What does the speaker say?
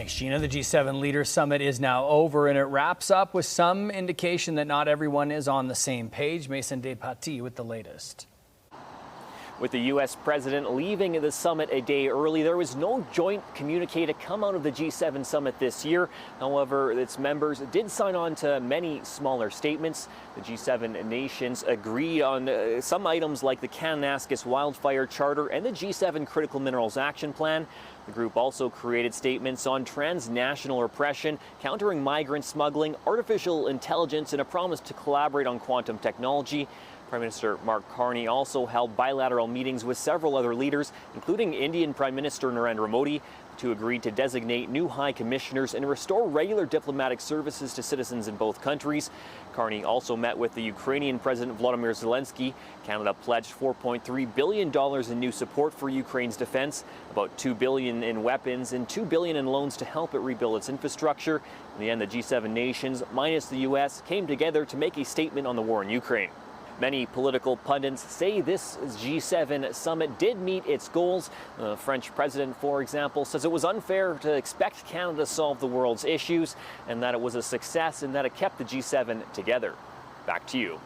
Thanks, Gina. The G7 Leaders Summit is now over, and it wraps up with some indication that not everyone is on the same page. Mason Despatie with the latest. With the U.S. president leaving the summit a day early, there was no joint communique to come out of the G7 summit this year. However, its members did sign on to many smaller statements. The G7 nations agreed on some items like the Kananaskis Wildfire Charter and the G7 Critical Minerals Action Plan. The group also created statements on transnational repression, countering migrant smuggling, artificial intelligence, and a promise to collaborate on quantum technology. Prime Minister Mark Carney also held bilateral meetings with several other leaders, including Indian Prime Minister Narendra Modi. The two agreed to designate new high commissioners and restore regular diplomatic services to citizens in both countries. Carney also met with the Ukrainian President Volodymyr Zelensky. Canada pledged $4.3 billion in new support for Ukraine's defense, about $2 billion in weapons and $2 billion in loans to help it rebuild its infrastructure. In the end, the G7 nations, minus the U.S., came together to make a statement on the war in Ukraine. Many political pundits say this G7 summit did meet its goals. The French president, for example, says it was unfair to expect Canada to solve the world's issues and that it was a success and that it kept the G7 together. Back to you.